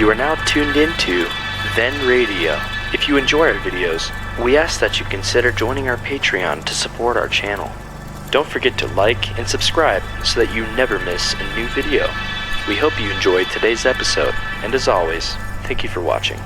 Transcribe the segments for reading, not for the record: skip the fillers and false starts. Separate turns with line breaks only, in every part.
You are now tuned into Then Radio. If you enjoy our videos, we ask that you consider joining our Patreon to support our channel. Don't forget to like and subscribe so that you never miss a new video. We hope you enjoyed today's episode, and as always, thank you for watching.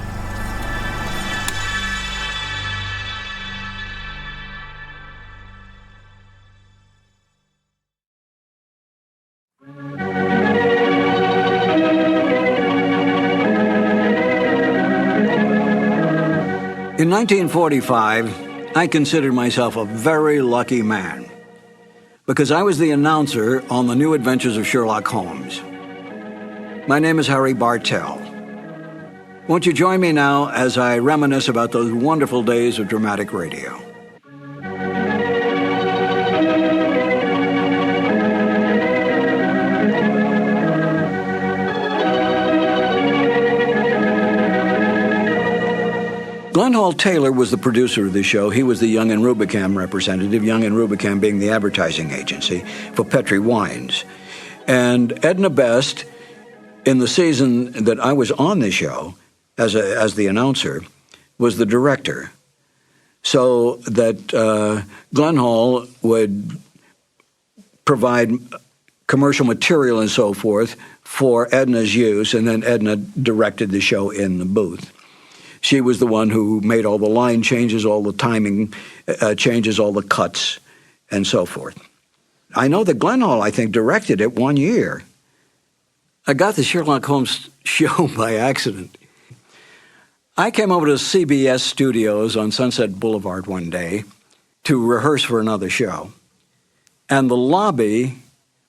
In 1945, I considered myself a very lucky man because I was the announcer on the New Adventures of Sherlock Holmes. My name is Harry Bartell. Won't you join me now as I reminisce about those wonderful days of dramatic radio? Glenn Hall Taylor was the producer of the show. He was the Young and Rubicam representative, Young and Rubicam being the advertising agency for Petri Wines. And Edna Best, in the season that I was on the show as the announcer, was the director. So that Glenn Hall would provide commercial material and so forth for Edna's use, and then Edna directed the show in the booth. She was the one who made all the line changes, all the timing changes, all the cuts, and so forth. I know that Glenn Hall, I think, directed it one year. I got the Sherlock Holmes show by accident. I came over to CBS Studios on Sunset Boulevard one day to rehearse for another show, and the lobby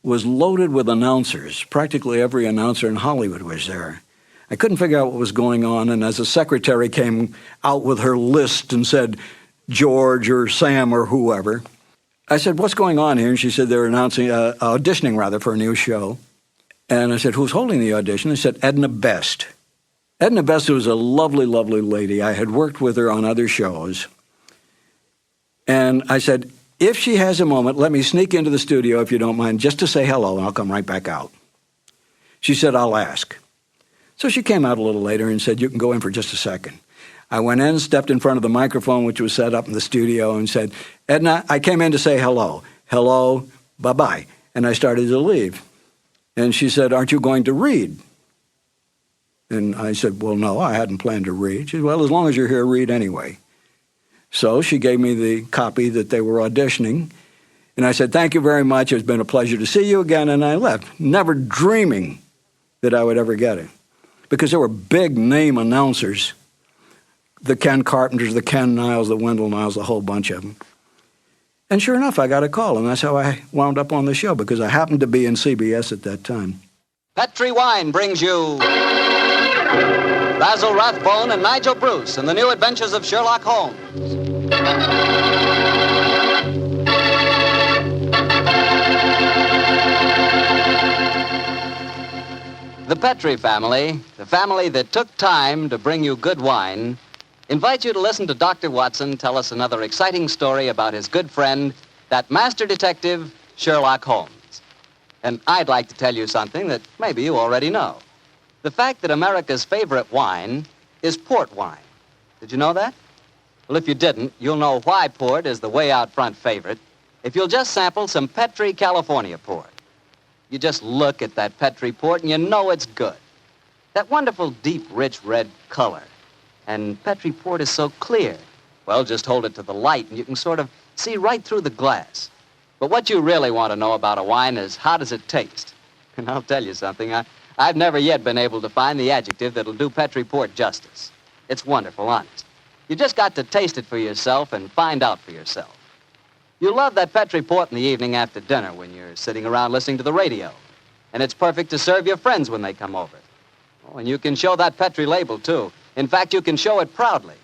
was loaded with announcers. Practically every announcer in Hollywood was there. I couldn't figure out what was going on, and as the secretary came out with her list and said, George or Sam or whoever, I said, what's going on here? And she said, they're auditioning for a new show. And I said, who's holding the audition? They said, Edna Best. Edna Best was a lovely, lovely lady. I had worked with her on other shows. And I said, if she has a moment, let me sneak into the studio, if you don't mind, just to say hello, and I'll come right back out. She said, I'll ask. So she came out a little later and said, you can go in for just a second. I went in, stepped in front of the microphone, which was set up in the studio, and said, Edna, I came in to say hello. Hello, bye-bye. And I started to leave. And she said, aren't you going to read? And I said, well, no, I hadn't planned to read. She said, well, as long as you're here, read anyway. So she gave me the copy that they were auditioning. And I said, thank you very much. It's been a pleasure to see you again. And I left, never dreaming that I would ever get it. Because there were big name announcers, the Ken Carpenters, the Ken Niles, the Wendell Niles, a whole bunch of them. And sure enough, I got a call, and that's how I wound up on the show, because I happened to be in CBS at that time.
Petri Wine brings you Basil Rathbone and Nigel Bruce in the New Adventures of Sherlock Holmes. The Petri family, the family that took time to bring you good wine, invites you to listen to Dr. Watson tell us another exciting story about his good friend, that master detective, Sherlock Holmes. And I'd like to tell you something that maybe you already know. The fact that America's favorite wine is port wine. Did you know that? Well, if you didn't, you'll know why port is the way out front favorite if you'll just sample some Petri California port. You just look at that Petri port and you know it's good. That wonderful, deep, rich red color. And Petri port is so clear. Well, just hold it to the light and you can sort of see right through the glass. But what you really want to know about a wine is how does it taste? And I'll tell you something, I've never yet been able to find the adjective that'll do Petri port justice. It's wonderful, honest. You just got to taste it for yourself and find out for yourself. You love that Petri port in the evening after dinner when you're sitting around listening to the radio. And it's perfect to serve your friends when they come over. Oh, and you can show that Petri label, too. In fact, you can show it proudly.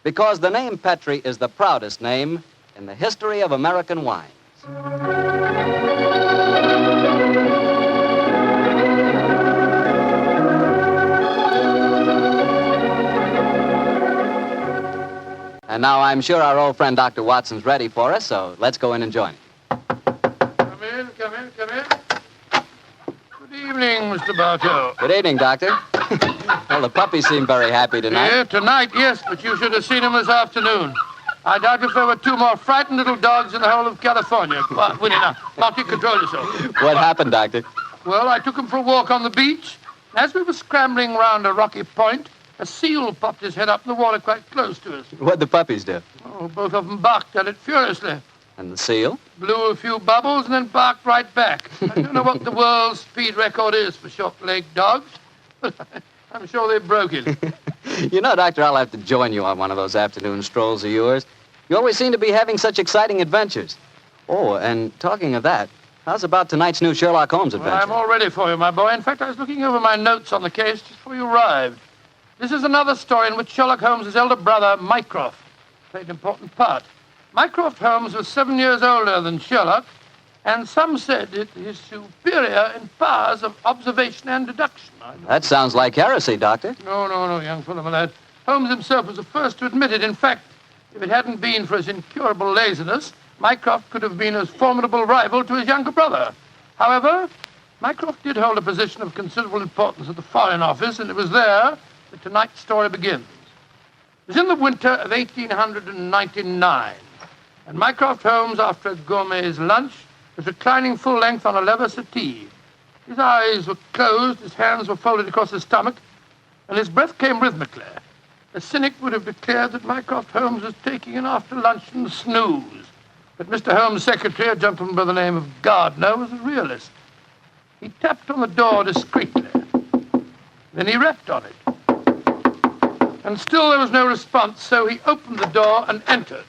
Because the name Petri is the proudest name in the history of American wines. And now I'm sure our old friend Dr. Watson's ready for us, so let's go in and join him.
Come in. Good evening, Mr. Bartell.
Good evening, Doctor. Well, the puppies seem very happy tonight.
Yeah, tonight, yes, but you should have seen them this afternoon. I doubt if there were two more frightened little dogs in the whole of California. Come on, Winnie, now you control yourself.
What happened, Doctor?
Well, I took them for a walk on the beach. As we were scrambling round a rocky point, a seal popped his head up in the water quite close to us.
What'd the puppies do?
Oh, both of them barked at it furiously.
And the seal?
Blew a few bubbles and then barked right back. I don't know what the world's speed record is for short-legged dogs, but I'm sure they broke it.
You know, Doctor, I'll have to join you on one of those afternoon strolls of yours. You always seem to be having such exciting adventures. Oh, and talking of that, how's about tonight's new Sherlock Holmes adventure?
Well, I'm all ready for you, my boy. In fact, I was looking over my notes on the case just before you arrived. This is another story in which Sherlock Holmes' elder brother, Mycroft, played an important part. Mycroft Holmes was 7 years older than Sherlock, and some said it is superior in powers of observation and deduction.
That sounds like heresy, Doctor.
No, young fellow, my lad. Holmes himself was the first to admit it. In fact, if it hadn't been for his incurable laziness, Mycroft could have been a formidable rival to his younger brother. However, Mycroft did hold a position of considerable importance at the Foreign Office, and it was there that tonight's story begins. It was in the winter of 1899, and Mycroft Holmes, after a gourmet's lunch, was reclining full length on a leather settee. His eyes were closed, his hands were folded across his stomach, and his breath came rhythmically. A cynic would have declared that Mycroft Holmes was taking an after-luncheon snooze. But Mr. Holmes' secretary, a gentleman by the name of Gardner, was a realist. He tapped on the door discreetly. Then he rapped on it. And still there was no response, so he opened the door and entered.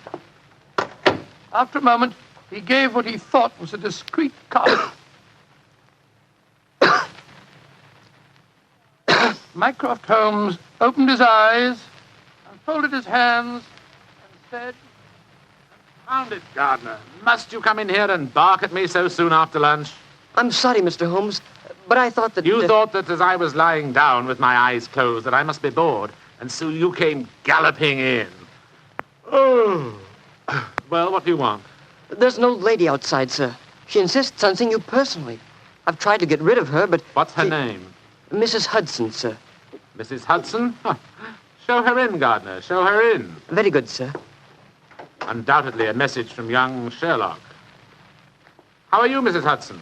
After a moment, he gave what he thought was a discreet cough. Mycroft Holmes opened his eyes and folded his hands and said,
"Confound it, Gardner. Must you come in here and bark at me so soon after lunch?"
I'm sorry, Mr. Holmes, but I thought that...
You thought that as I was lying down with my eyes closed that I must be bored, and so you came galloping in. Oh. Well, what do you want?
There's an old lady outside, sir. She insists on seeing you personally. I've tried to get rid of her, but...
What's her name?
Mrs. Hudson, sir.
Mrs. Hudson? Huh. Show her in, Gardner. Show her in.
Very good, sir.
Undoubtedly a message from young Sherlock. How are you, Mrs. Hudson?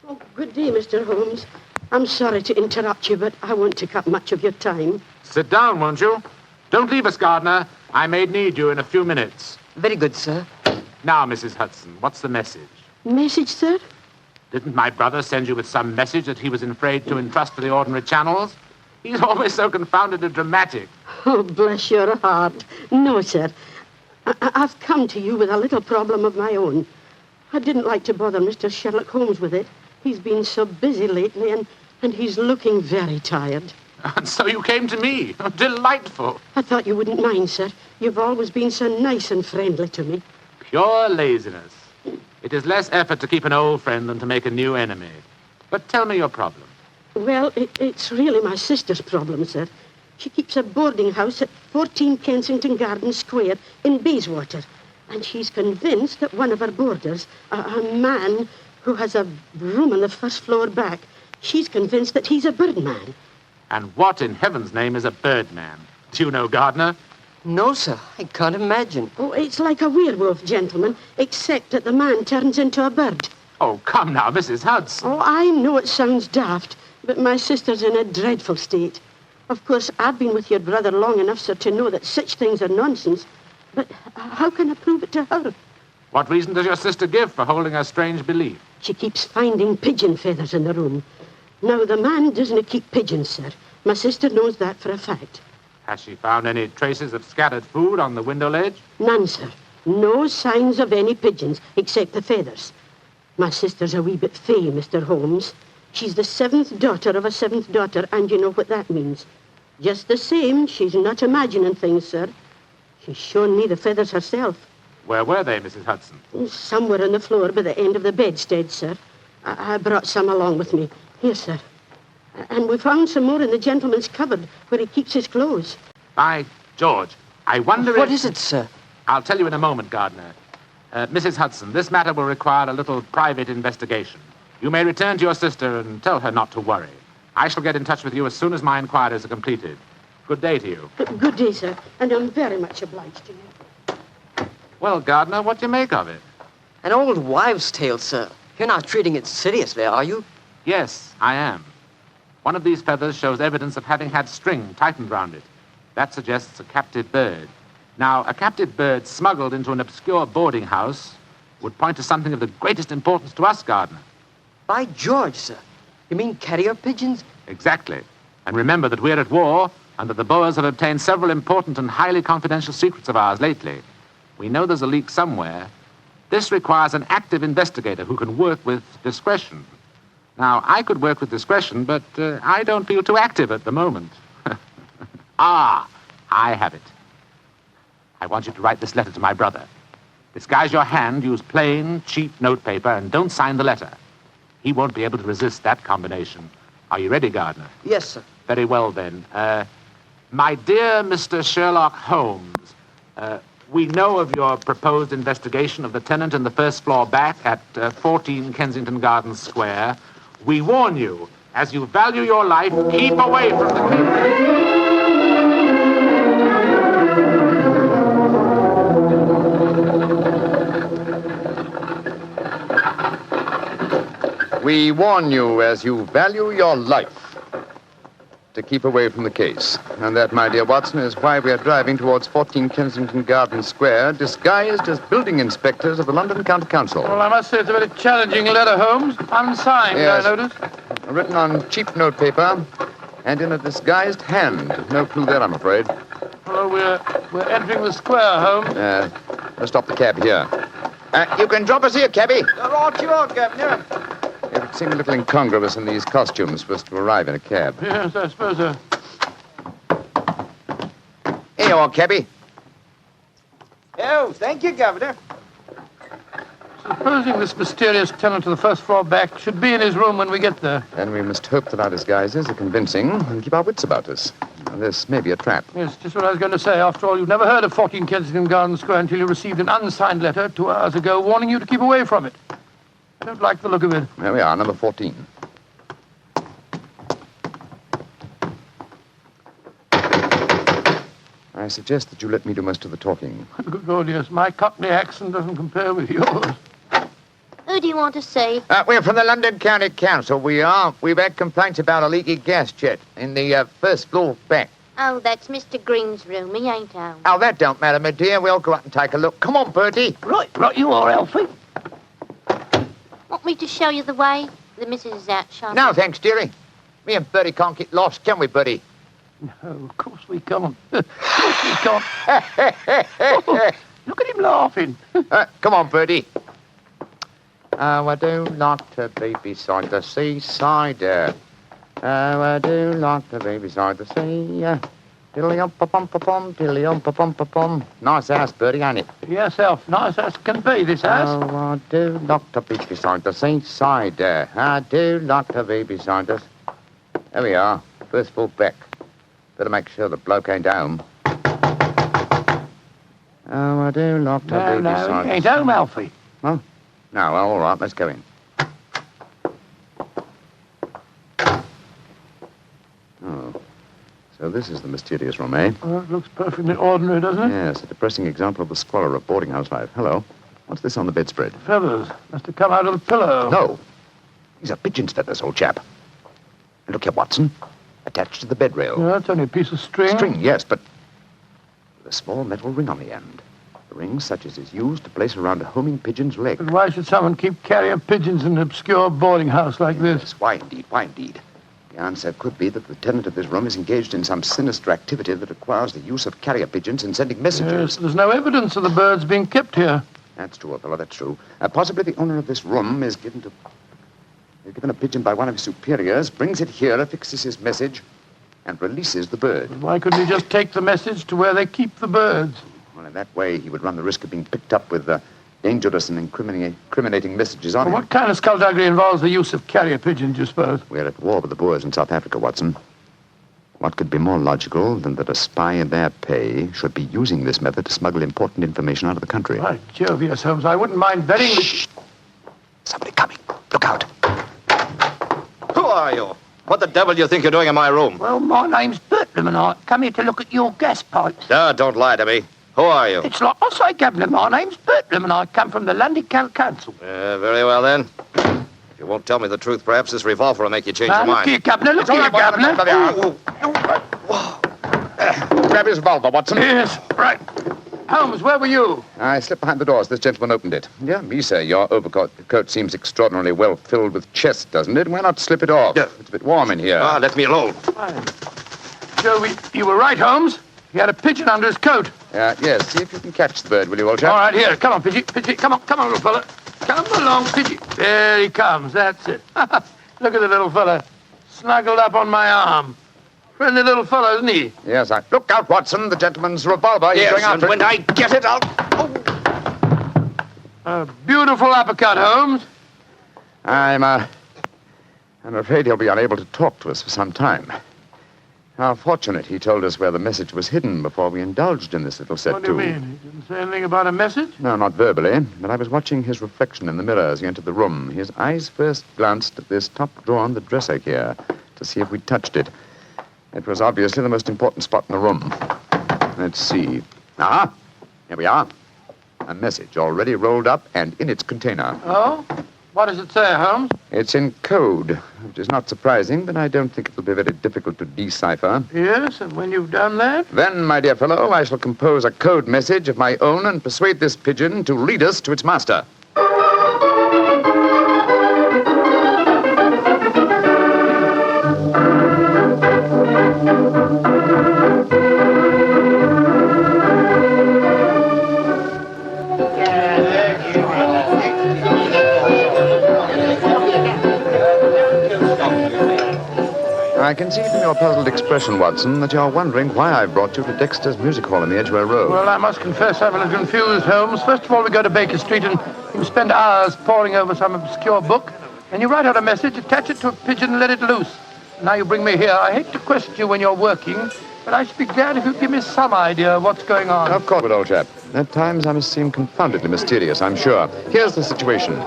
Oh, good day, Mr. Holmes. I'm sorry to interrupt you, but I won't take up much of your time.
Sit down, won't you? Don't leave us, Gardner. I may need you in a few minutes.
Very good, sir.
Now, Mrs. Hudson, what's the message?
Message, sir?
Didn't my brother send you with some message that he was afraid to entrust to the ordinary channels? He's always so confoundedly dramatic.
Oh, bless your heart. No, sir. I've come to you with a little problem of my own. I didn't like to bother Mr. Sherlock Holmes with it. He's been so busy lately, and he's looking very tired.
And so you came to me. Delightful.
I thought you wouldn't mind, sir. You've always been so nice and friendly to me.
Pure laziness. It is less effort to keep an old friend than to make a new enemy. But tell me your problem.
Well, it's really my sister's problem, sir. She keeps a boarding house at 14 Kensington Gardens Square in Bayswater. And she's convinced that one of her boarders, a man who has a room on the first floor back, she's convinced that he's a birdman.
And what in heaven's name is a birdman? Do you know, Gardner?
No, sir. I can't imagine.
Oh, it's like a werewolf, gentlemen, except that the man turns into a bird.
Oh, come now, Mrs. Hudson.
Oh, I know it sounds daft, but my sister's in a dreadful state. Of course, I've been with your brother long enough, sir, to know that such things are nonsense. But how can I prove it to her?
What reason does your sister give for holding a strange belief?
She keeps finding pigeon feathers in the room. Now, the man doesn't keep pigeons, sir. My sister knows that for a fact.
Has she found any traces of scattered food on the window ledge?
None, sir. No signs of any pigeons, except the feathers. My sister's a wee bit fey, Mr. Holmes. She's the seventh daughter of a seventh daughter, and you know what that means. Just the same, she's not imagining things, sir. She's shown me the feathers herself.
Where were they, Mrs. Hudson?
Somewhere on the floor by the end of the bedstead, sir. I brought some along with me. Here, sir. And we found some more in the gentleman's cupboard where he keeps his clothes.
By George, I wonder
What
if...
is it, sir?
I'll tell you in a moment, Gardner. Mrs. Hudson, this matter will require a little private investigation. You may return to your sister and tell her not to worry. I shall get in touch with you as soon as my inquiries are completed. Good day to you.
Good day, sir, and I'm very much obliged to you.
Well, Gardner, what do you make of it?
An old wives' tale, sir. You're not treating it seriously, are you?
Yes, I am. One of these feathers shows evidence of having had string tightened round it. That suggests a captive bird. Now, a captive bird smuggled into an obscure boarding house would point to something of the greatest importance to us, Gardner.
By George, sir. You mean carrier pigeons?
Exactly. And remember that we're at war and that the Boers have obtained several important and highly confidential secrets of ours lately. We know there's a leak somewhere. This requires an active investigator who can work with discretion. Now, I could work with discretion, but I don't feel too active at the moment. Ah, I have it. I want you to write this letter to my brother. Disguise your hand, use plain, cheap notepaper, and don't sign the letter. He won't be able to resist that combination. Are you ready, Gardner?
Yes, sir.
Very well, then. My dear Mr. Sherlock Holmes, we know of your proposed investigation of the tenant in the first floor back at 14 Kensington Gardens Square. We warn you, as you value your life, keep away from the case.
We warn you, as you value your life, to keep away from the case. And that, my dear Watson, is why we are driving towards 14 Kensington Gardens Square, disguised as building inspectors of the London County Council.
Well, I must say it's a very challenging letter, Holmes. Unsigned,
Yes.
I notice.
Written on cheap notepaper and in a disguised hand. No clue there, I'm afraid.
Well, we're entering the square, Holmes.
Let's stop the cab here. You can drop us here, cabby.
Right you are, Governor.
It would seem a little incongruous in these costumes for us to arrive in a cab.
Yes, I suppose so.
Here you are, cabby.
Oh, thank you, Governor.
Supposing this mysterious tenant of the first floor back should be in his room when we get there.
Then we must hope that our disguises are convincing and keep our wits about us. This may be a trap.
Yes, just what I was going to say. After all, you've never heard of 14 Kensington Gardens Square until you received an unsigned letter 2 hours ago warning you to keep away from it. I don't like the look of it.
There we are, number 14. I suggest that you let me do most of the talking.
Good Lord, yes. My Cockney accent doesn't compare with yours.
Who do you want to see?
We're from the London County Council, we are. We've had complaints about a leaky gas jet in the first floor back.
Oh, that's Mr. Green's room. He ain't home.
Oh, that don't matter, my dear. We'll go up and take a look. Come on, Bertie.
Right you are, Alfie.
Want me to show you the way? The missus is out shopping.
No, thanks, dearie. Me and Bertie can't get lost, can we, Bertie?
No, of course we can't. Of course we can't. Oh, look at him laughing.
Come on, Bertie. Oh, I do like to be beside the seaside. Oh, I do like to be beside the sea. Tiddly-um-pa-pum-pa-pum, tiddly-um-pa-pum-pa-pum. Nice house, Bertie, ain't it?
Yes, Alf. Nice as can be, this house.
Oh, I do like to be beside the seaside. I do like to be beside us. There we are. First full back. Better make sure the bloke ain't home. Oh, I do like to be beside
No, he ain't
us.
home, Alfie.
Oh? No, well, all right, let's go in. Oh. So this is the mysterious room, eh?
Oh, it looks perfectly ordinary, doesn't it?
Yes, a depressing example of the squalor of boarding house life. Hello. What's this on the bedspread?
Feathers. Must have come out of the pillow.
No. These are pigeon's feathers, old chap. And look here, Watson. Attached to the bed rail.
No, it's only a piece of string.
String, yes, but with a small metal ring on the end. A ring such as is used to place around a homing pigeon's leg.
But why should someone keep carrier pigeons in an obscure boarding house like this?
Yes, why indeed, why indeed? The answer could be that the tenant of this room is engaged in some sinister activity that requires the use of carrier pigeons in sending messages.
Yes, there's no evidence of the birds being kept here.
That's true, old fellow, that's true. Possibly the owner of this room is given a pigeon by one of his superiors, brings it here, affixes his message, and releases the bird.
Why couldn't he just take the message to where they keep the birds?
Well, in that way, he would run the risk of being picked up with dangerous and incriminating messages on
Well,
him.
what kind of skullduggery involves the use of carrier pigeons, you suppose?
We're at war with the Boers in South Africa, Watson. What could be more logical than that a spy in their pay should be using this method to smuggle important information out of the country?
By Jove, yes, Holmes. I wouldn't mind betting...
Somebody coming. Look out.
Who are you?
What the devil do you think you're doing in my room?
Well, my name's Bertram, and I come here to look at your gas pipes.
Don't lie to me. Who are you?
It's like I say, Governor, my name's Bertram, and I come from the London County Council.
Very well, then. If you won't tell me the truth, perhaps this revolver will make you change your
Look
mind.
here, Governor, look here, Governor.
Grab his revolver, Watson.
Yes, right. Holmes, where were you?
I slipped behind the door as this gentleman opened it. Yeah, me, sir. Your overcoat seems extraordinarily well filled with chest, doesn't it? Why not slip it off?
Yeah.
It's a bit warm in here.
Let me alone.
So, you were right, Holmes. He had a pigeon under his coat.
Yes, see if you can catch the bird, will you, old chap?
All right, here. Come on, Pigeon. Pigeon, come on, little fella. Come along, Pigeon. There he comes. That's it. Look at the little fella. Snuggled up on my arm. Friendly little fellow, isn't he?
Yes, Look out, Watson. The gentleman's revolver. He's going after it.
When I get it, I'll...
A beautiful uppercut, Holmes.
I'm afraid he'll be unable to talk to us for some time. How fortunate he told us where the message was hidden before we indulged in this little set,
What do you mean? He didn't say anything about a message?
No, not verbally, but I was watching his reflection in the mirror as he entered the room. His eyes first glanced at this top drawer on the dresser here to see if we touched it. It was obviously the most important spot in the room. Let's see. Here we are. A message already rolled up and in its container.
Oh? What does it say, Holmes?
It's in code, which is not surprising, but I don't think it'll be very difficult to decipher.
Yes, and when you've done that?
Then, my dear fellow, I shall compose a code message of my own and persuade this pigeon to lead us to its master. I can see from your puzzled expression, Watson, that you're wondering why I brought you to Dexter's Music Hall in the Edgware Road.
Well, I must confess I'm a little confused, Holmes. First of all, we go to Baker Street and you spend hours poring over some obscure book. Then you write out a message, attach it to a pigeon, and let it loose. Now you bring me here. I hate to question you when you're working, but I should be glad if you'd give me some idea of what's going on.
Of course, old chap. At times I must seem confoundedly mysterious, I'm sure. Here's the situation.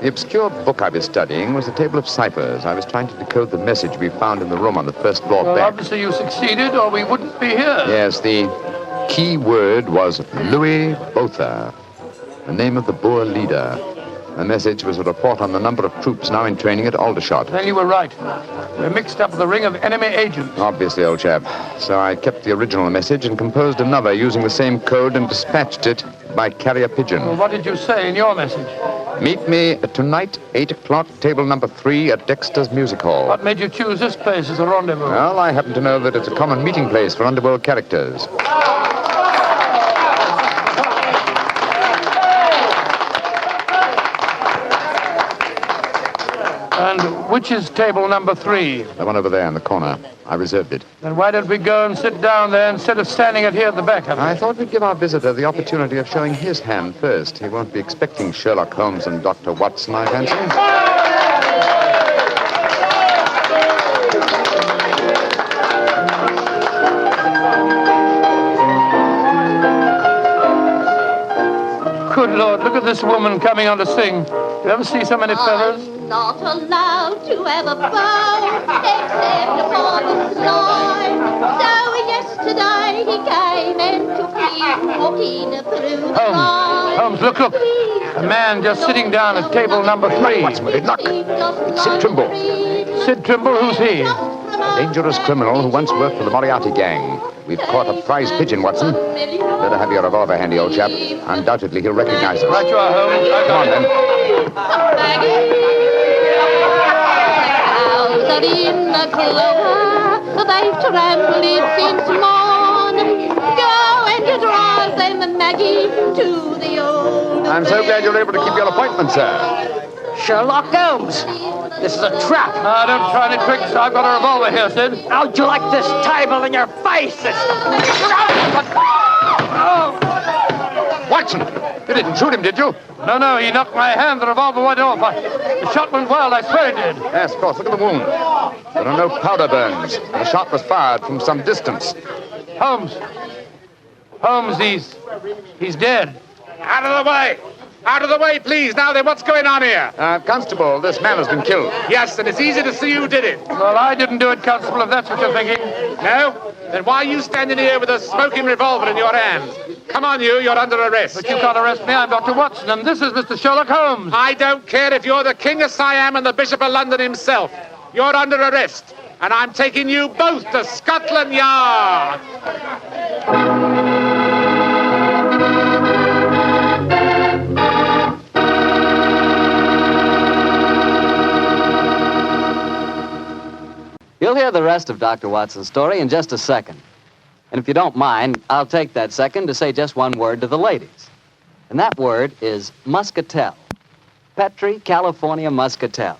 The obscure book I was studying was a table of ciphers. I was trying to decode the message we found in the room on the first floor
Well,
back.
obviously you succeeded, or we wouldn't be here.
Yes, the key word was Louis Botha, the name of the Boer leader. The message was a report on the number of troops now in training at Aldershot.
Then you were right. We're mixed up with a ring of enemy agents.
Obviously, old chap. So I kept the original message and composed another using the same code and dispatched it by carrier pigeon.
Well, what did you say in your message?
Meet me tonight, 8 o'clock, table number 3 at Dexter's Music Hall.
What made you choose this place as a rendezvous?
Well, I happen to know that it's a common meeting place for underworld characters.
And which is table number 3?
The one over there in the corner. I reserved it.
Then why don't we go and sit down there instead of standing it here at the back of it?
I thought we'd give our visitor the opportunity of showing his hand first. He won't be expecting Sherlock Holmes and Dr. Watson, I fancy.
Good Lord, look at this woman coming on to sing. Do you ever see so many fellas?
I'm not allowed to have a beau except upon the sly. So yesterday he came and took me walking through the night.
Holmes, look. A man just sitting down at table number 3.
What's with it? Look. It's Sid Trimble.
Sid Trimble, who's he?
A dangerous criminal who once worked for the Moriarty gang. We've caught a prize pigeon, Watson. Better have your revolver handy, old chap. Undoubtedly, he'll recognize us.
Right you are, Holmes.
Come on, then.
Cows are in the clover, they've trampled it since morn. Go and drive them, Maggie, to the old...
I'm so glad you're able to keep your appointment, sir.
Sherlock Holmes. This is a trap.
Now, don't try any tricks. I've got a revolver here, Sid.
How'd you like this table in your faces?
Watson, you didn't shoot him, did you?
No, he knocked my hand. The revolver went off. The shot went wild. I swear it did.
Yes, of course. Look at the wound. There are no powder burns. The shot was fired from some distance.
Holmes, he's dead.
Out of the way!
Out of the way, please. Now then, what's going on here?
Constable, this man has been killed.
Yes, and it's easy to see who did it.
Well, I didn't do it, Constable, if that's what you're thinking.
No? Then why are you standing here with a smoking revolver in your hand? Come on, you're under arrest.
But you can't arrest me. I'm Dr. Watson, and this is Mr. Sherlock Holmes.
I don't care if you're the King of Siam and the Bishop of London himself. You're under arrest, and I'm taking you both to Scotland Yard.
You'll hear the rest of Dr. Watson's story in just a second. And if you don't mind, I'll take that second to say just one word to the ladies. And that word is muscatel. Petri California Muscatel.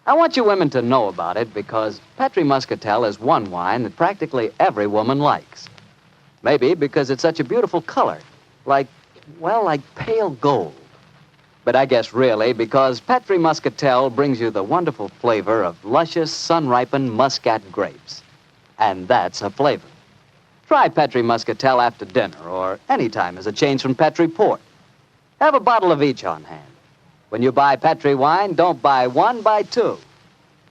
I want you women to know about it because Petri Muscatel is one wine that practically every woman likes. Maybe because it's such a beautiful color, like pale gold. But I guess really because Petri Muscatel brings you the wonderful flavor of luscious, sun-ripened Muscat grapes. And that's a flavor. Try Petri Muscatel after dinner or any time as a change from Petri port. Have a bottle of each on hand. When you buy Petri wine, don't buy one, buy two.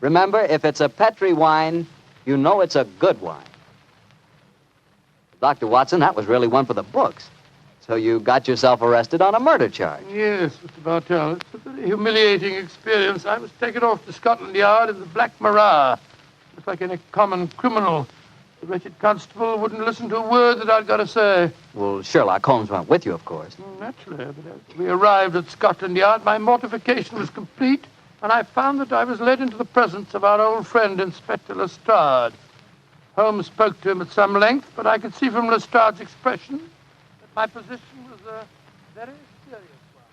Remember, if it's a Petri wine, you know it's a good wine. Dr. Watson, that was really one for the books. So you got yourself arrested on a murder charge.
Yes, Mr. Bartell. It's a very humiliating experience. I was taken off to Scotland Yard in the Black Marat. Just like any common criminal. The wretched constable wouldn't listen to a word that I'd got to say.
Well, Sherlock Holmes went with you, of course.
Naturally, but as we arrived at Scotland Yard, my mortification was complete, and I found that I was led into the presence of our old friend, Inspector Lestrade. Holmes spoke to him at some length, but I could see from Lestrade's expression that my position was a very serious one.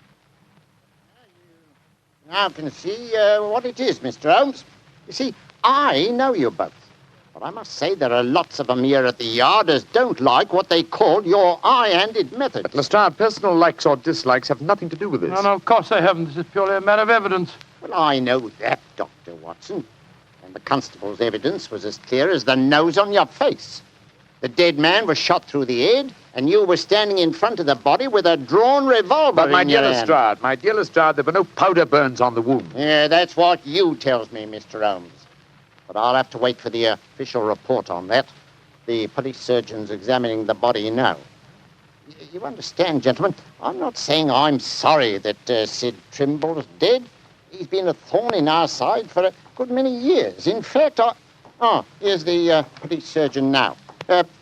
Now can see what it is, Mr. Holmes. You see, I know you both. But I must say there are lots of them here at the yard as don't like what they call your high-handed methods.
But, Lestrade, personal likes or dislikes have nothing to do with this.
No, of course I haven't. This is purely a matter of evidence.
Well, I know that, Dr. Watson. And the constable's evidence was as clear as the nose on your face. The dead man was shot through the head, and you were standing in front of the body with a drawn revolver in your hand.
But, my dear Lestrade, there were no powder burns on the wound.
Yeah, that's what you tells me, Mr. Holmes. But I'll have to wait for the official report on that. The police surgeon's examining the body now. You understand, gentlemen, I'm not saying I'm sorry that Sid Trimble's dead. He's been a thorn in our side for a good many years. In fact, here's the police surgeon now.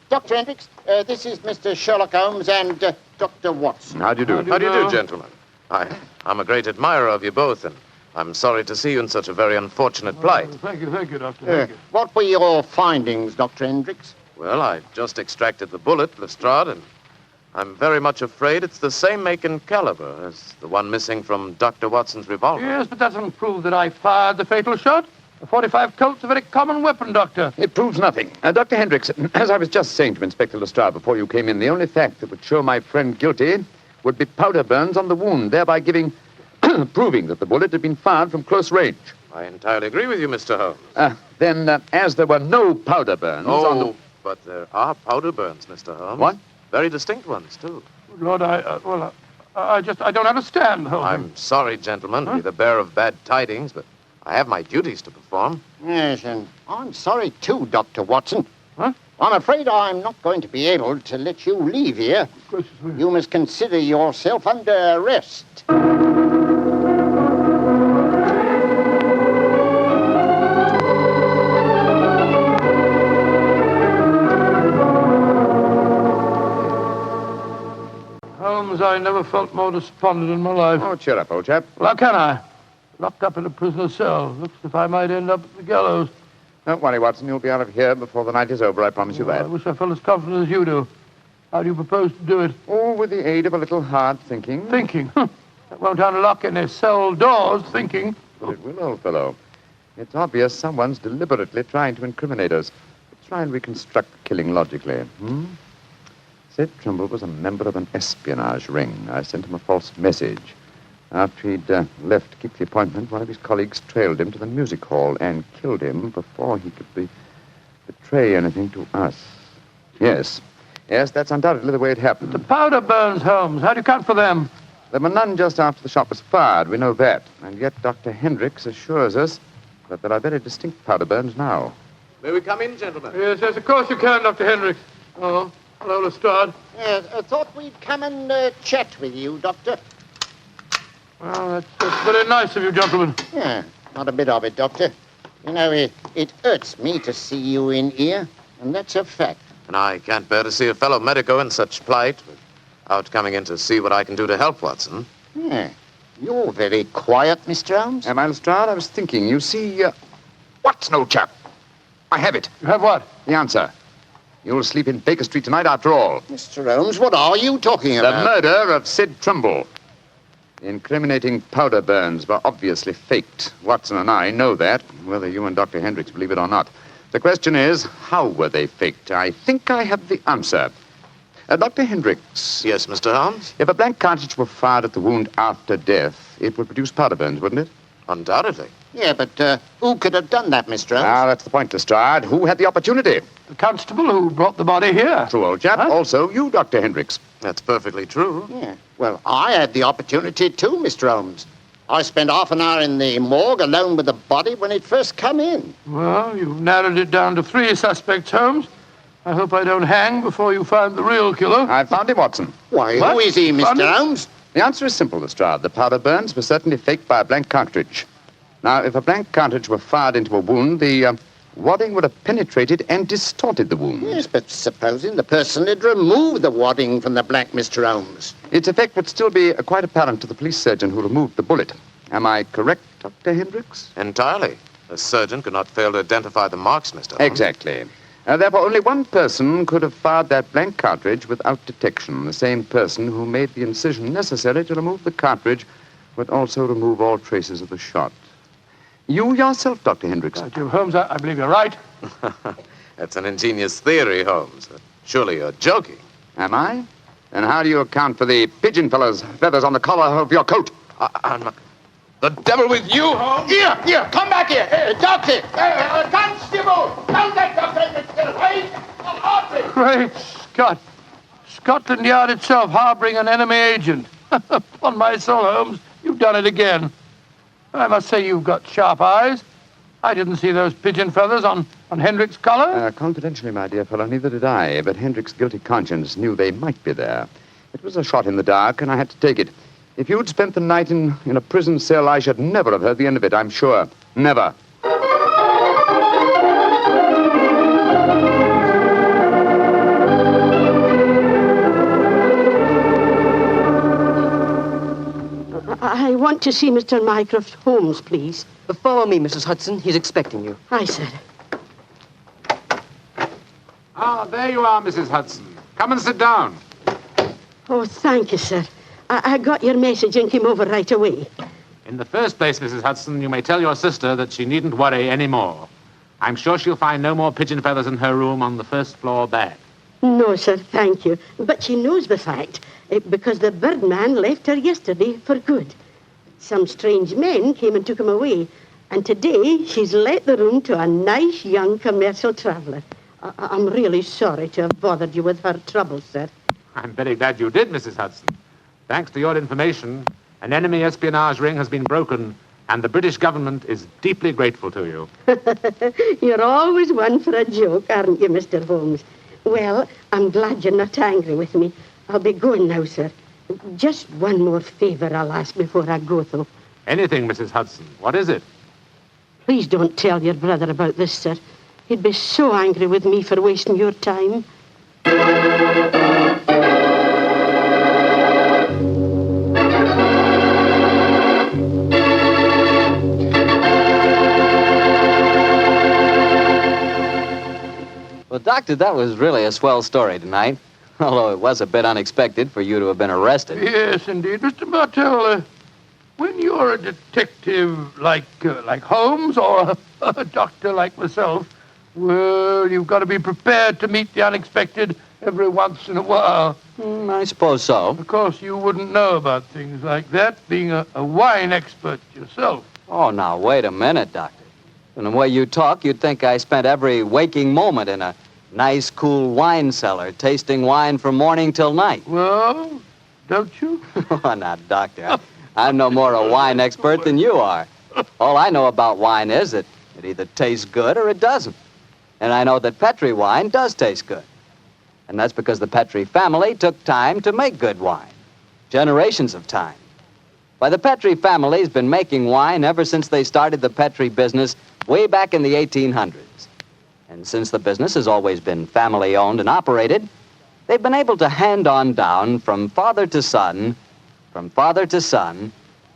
Dr. Hendricks, this is Mr. Sherlock Holmes and Dr. Watson.
How do you do?
How do you do, gentlemen? I'm a great admirer of you both, and I'm sorry to see you in such a very unfortunate plight.
Thank you, Doctor. Thank you.
What were your findings, Dr. Hendricks?
Well, I just extracted the bullet, Lestrade, and I'm very much afraid it's the same make and caliber as the one missing from Dr. Watson's revolver.
Yes, but that doesn't prove that I fired the fatal shot. A .45 Colt's a very common weapon, Doctor.
It proves nothing. Dr. Hendricks, as I was just saying to Inspector Lestrade before you came in, the only fact that would show my friend guilty would be powder burns on the wound, thereby proving that the bullet had been fired from close range.
I entirely agree with you, Mr. Holmes.
Then, as there were no powder burns on the...
but there are powder burns, Mr. Holmes.
What?
Very distinct ones, too.
Lord, I don't understand the whole thing.
I'm sorry, gentlemen, to be the bearer of bad tidings, but I have my duties to perform.
Yes, and I'm sorry too, Dr. Watson.
Huh?
I'm afraid I'm not going to be able to let you leave here. You must consider yourself under arrest.
Holmes, I never felt more despondent in my life.
Oh, cheer up, old chap.
Well, how can I? Locked up in a prisoner's cell. Looks as if I might end up at the gallows.
Don't worry, Watson. You'll be out of here before the night is over, I promise you that.
I wish I felt as confident as you do. How do you propose to do it?
Oh, with the aid of a little hard thinking.
Thinking? That won't unlock any cell doors, thinking.
But it will, old fellow. It's obvious someone's deliberately trying to incriminate us. Let's try and reconstruct the killing logically. Sid Trimble was a member of an espionage ring. I sent him a false message. After he'd left to keep the appointment, one of his colleagues trailed him to the music hall and killed him before he could betray anything to us. Yes, that's undoubtedly the way it happened.
The powder burns, Holmes. How do you account for them?
There were none just after the shot was fired. We know that. And yet Dr. Hendricks assures us that there are very distinct powder burns now.
May we come in, gentlemen?
Yes, yes, of course you can, Dr. Hendricks. Oh, hello, Lestrade.
Yes, I thought we'd come and chat with you, Doctor.
Well, that's very nice of you, gentlemen.
Yeah, not a bit of it, Doctor. You know, it hurts me to see you in here, and that's a fact.
And I can't bear to see a fellow medico in such plight without coming in to see what I can do to help, Watson.
Yeah, you're very quiet, Mr. Holmes.
Am I, Lestrade? I was thinking, you see, Watson, old chap. I have it.
You have what?
The answer. You'll sleep in Baker Street tonight after all.
Mr. Holmes, what are you talking
The
about?
murder of Sid Trumbull. The incriminating powder burns were obviously faked. Watson and I know that, whether you and Dr. Hendricks believe it or not. The question is, how were they faked? I think I have the answer. Dr. Hendricks.
Yes, Mr. Holmes?
If a blank cartridge were fired at the wound after death, it would produce powder burns, wouldn't it?
Undoubtedly.
Yeah, but who could have done that, Mr. Holmes?
Ah, that's the point, Lestrade. Who had the opportunity?
The constable who brought the body here.
True, old chap.
Huh?
Also, you, Dr. Hendricks.
That's perfectly true.
Yeah, well, I had the opportunity too, Mr. Holmes. I spent half an hour in the morgue alone with the body when it first come in.
Well, you've narrowed it down to 3 suspects, Holmes. I hope I don't hang before you find the real killer.
I found him, Watson.
Why,
What?
who is he,
Found
Mr.
him?
Holmes?
The answer is simple, Lestrade. The powder burns were certainly faked by a blank cartridge. Now, if a blank cartridge were fired into a wound, the wadding would have penetrated and distorted the wound.
Yes, but supposing the person had removed the wadding from the blank, Mr. Holmes.
Its effect would still be quite apparent to the police surgeon who removed the bullet. Am I correct, Dr. Hendricks?
Entirely. A surgeon could not fail to identify the marks, Mr. Holmes.
Exactly. Therefore, only one person could have fired that blank cartridge without detection. The same person who made the incision necessary to remove the cartridge would also remove all traces of the shot. You yourself, Dr. Hendricks.
Jim Holmes, I believe you're right.
That's an ingenious theory, Holmes. Surely you're joking.
Am I? Then how do you account for the pigeon fellow's feathers on the collar of your coat?
I'm not... The devil with you, Holmes!
Here, come back here. Doctor, constable, don't let Dr. Hendricks get away.
Great Scott. Scotland Yard itself harboring an enemy agent. Upon my soul, Holmes, you've done it again. I must say you've got sharp eyes. I didn't see those pigeon feathers on Hendricks' collar.
Confidentially, my dear fellow, neither did I, but Hendricks' guilty conscience knew they might be there. It was a shot in the dark, and I had to take it. If you'd spent the night in a prison cell, I should never have heard the end of it, I'm sure. Never.
I want to see Mr. Mycroft Holmes, please.
Follow me, Mrs. Hudson. He's expecting you.
Aye, sir.
Ah, there you are, Mrs. Hudson. Come and sit down.
Oh, thank you, sir. I got your message and came over right away.
In the first place, Mrs. Hudson, you may tell your sister that she needn't worry any more. I'm sure she'll find no more pigeon feathers in her room on the first floor back.
No, sir, thank you. But she knows the fact, because the birdman left her yesterday for good. Some strange men came and took him away, and today she's let the room to a nice young commercial traveller. I'm really sorry to have bothered you with her trouble, sir.
I'm very glad you did, Mrs. Hudson. Thanks to your information, an enemy espionage ring has been broken, and the British government is deeply grateful to you.
You're always one for a joke, aren't you, Mr. Holmes? Well, I'm glad you're not angry with me. I'll be going now, sir. Just one more favor I'll ask before I go, though.
Anything, Mrs. Hudson. What is it?
Please don't tell your brother about this, sir. He'd be so angry with me for wasting your time.
Well, Doctor, that was really a swell story tonight. Although it was a bit unexpected for you to have been arrested.
Yes, indeed. Mr. Bartell, when you're a detective like Holmes or a doctor like myself, well, you've got to be prepared to meet the unexpected every once in a while.
I suppose so.
Of course, you wouldn't know about things like that, being a wine expert yourself.
Oh, now, wait a minute, Doctor. From the way you talk, you'd think I spent every waking moment in a nice, cool wine cellar, tasting wine from morning till night.
Well, don't you?
Oh, now, Doctor, I'm no more a wine expert than you are. All I know about wine is that it either tastes good or it doesn't. And I know that Petri wine does taste good. And that's because the Petri family took time to make good wine. Generations of time. Why, the Petri family's been making wine ever since they started the Petri business way back in the 1800s. And since the business has always been family-owned and operated, they've been able to hand on down from father to son,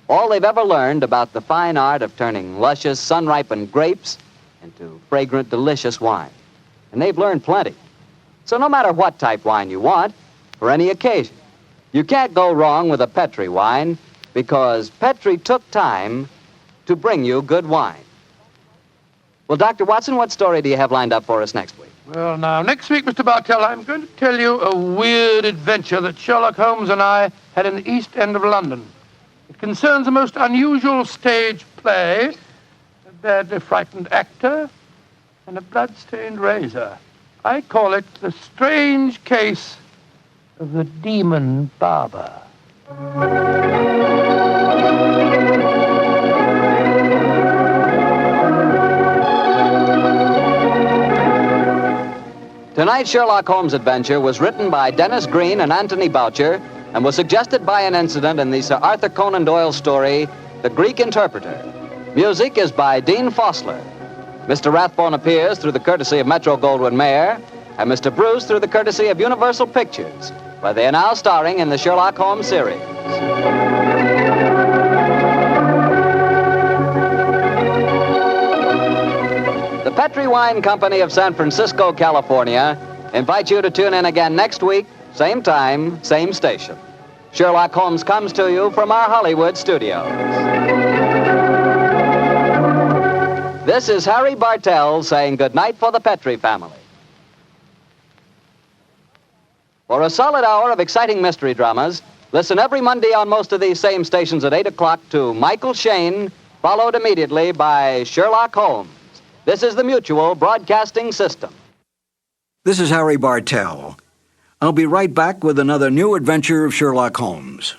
all they've ever learned about the fine art of turning luscious, sun-ripened grapes into fragrant, delicious wine. And they've learned plenty. So no matter what type wine you want, for any occasion, you can't go wrong with a Petri wine because Petri took time to bring you good wine. Well, Dr. Watson, what story do you have lined up for us next week?
Well, now, next week, Mr. Bartell, I'm going to tell you a weird adventure that Sherlock Holmes and I had in the East End of London. It concerns a most unusual stage play, a badly frightened actor, and a blood-stained razor. I call it The Strange Case of the Demon Barber.
Tonight's Sherlock Holmes adventure was written by Dennis Green and Anthony Boucher and was suggested by an incident in the Sir Arthur Conan Doyle story, The Greek Interpreter. Music is by Dean Fossler. Mr. Rathbone appears through the courtesy of Metro-Goldwyn-Mayer, and Mr. Bruce through the courtesy of Universal Pictures, where they are now starring in the Sherlock Holmes series. The Petri Wine Company of San Francisco, California, invites you to tune in again next week, same time, same station. Sherlock Holmes comes to you from our Hollywood studios. This is Harry Bartell saying goodnight for the Petri family. For a solid hour of exciting mystery dramas, listen every Monday on most of these same stations at 8 o'clock to Michael Shayne, followed immediately by Sherlock Holmes. This is the Mutual Broadcasting System.
This is Harry Bartell. I'll be right back with another new adventure of Sherlock Holmes.